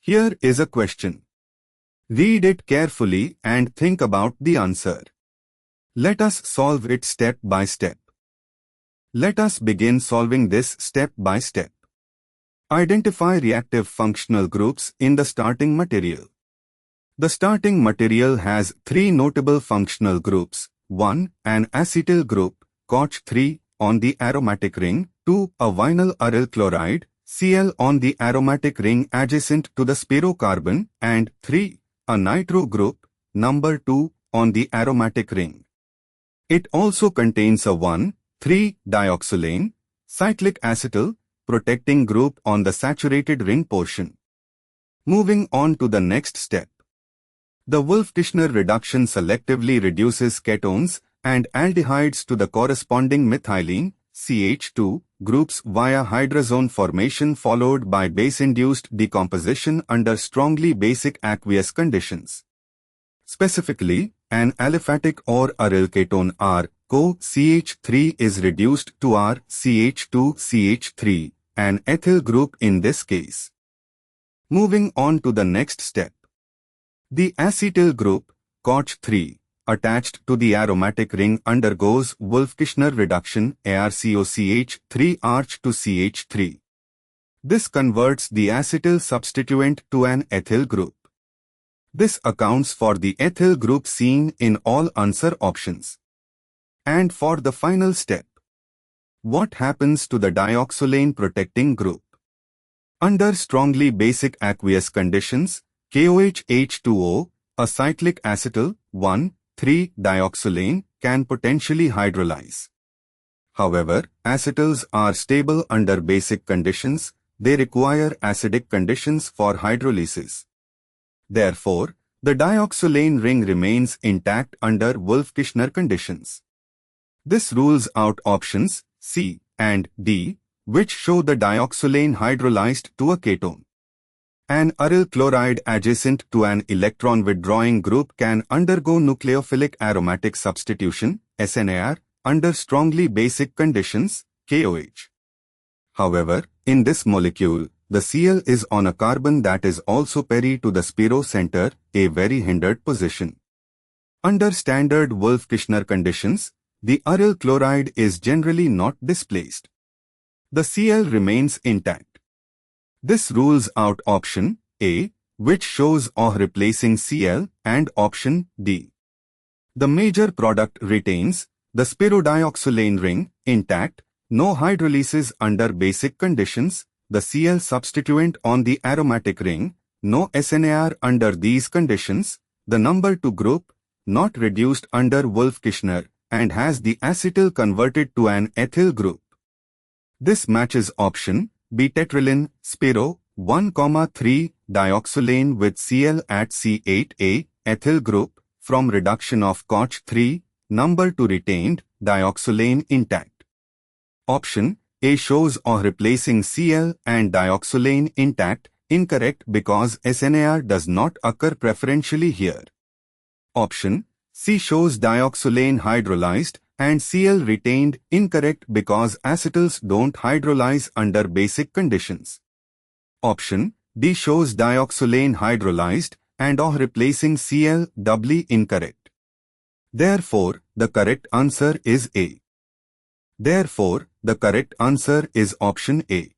Here is a question. Read it carefully and think about the answer. Let us solve it step by step. Let us begin solving this step by step. Identify reactive functional groups in the starting material. The starting material has three notable functional groups. 1. An acetyl group, COH3, on the aromatic ring. 2. A vinyl aryl chloride, Cl, on the aromatic ring adjacent to the spirocarbon. And 3. A nitro group, number 2, on the aromatic ring. It also contains a 1,3-dioxolane, cyclic acetyl, protecting group on the saturated ring portion. Moving on to the next step. The Wolff-Tishner reduction selectively reduces ketones and aldehydes to the corresponding methylene, CH2, groups via hydrazone formation followed by base-induced decomposition under strongly basic aqueous conditions. Specifically, an aliphatic or aryl ketone R-CH3 is reduced to R-CH2CH3, an ethyl group in this case. Moving on to the next step. The acetyl group, COH3, attached to the aromatic ring undergoes Wolff-Tishner reduction ARCOCH3 to CH3. This converts the acetyl substituent to an ethyl group. This accounts for the ethyl group seen in all answer options. And for the final step. What happens to the dioxolane protecting group? Under strongly basic aqueous conditions, KOH-H2O, a cyclic acetyl, 1,3-dioxolane, can potentially hydrolyze. However, acetyls are stable under basic conditions. They require acidic conditions for hydrolysis. Therefore, the dioxolane ring remains intact under Wolff-Tishner conditions. This rules out options C and D, which show the dioxolane hydrolyzed to a ketone. An aryl chloride adjacent to an electron-withdrawing group can undergo nucleophilic aromatic substitution, SNAR, under strongly basic conditions, KOH. However, in this molecule, the Cl is on a carbon that is also peri to the spiro center, a very hindered position. Under standard Wolff-Tishner conditions, the aryl chloride is generally not displaced. The Cl remains intact. This rules out option A, which shows OH replacing Cl, and option D. The major product retains, the spirodioxolane ring, intact, no hydrolysis under basic conditions, the Cl substituent on the aromatic ring, no SNAR under these conditions, the number 2 group, not reduced under Wolff-Tishner, and has the acetyl converted to an ethyl group. This matches option B. Tetraline, spiro, 1,3-dioxolane with Cl at C8A, ethyl group, from reduction of COH3, number 2 retained, dioxolane intact. Option A shows OH replacing Cl and dioxolane intact, incorrect because SNAR does not occur preferentially here. Option C shows dioxolane hydrolyzed and Cl retained, incorrect because acetyls don't hydrolyze under basic conditions. Option D shows dioxolane hydrolyzed and OH replacing Cl, doubly incorrect. Therefore, the correct answer is A. Therefore, the correct answer is option A.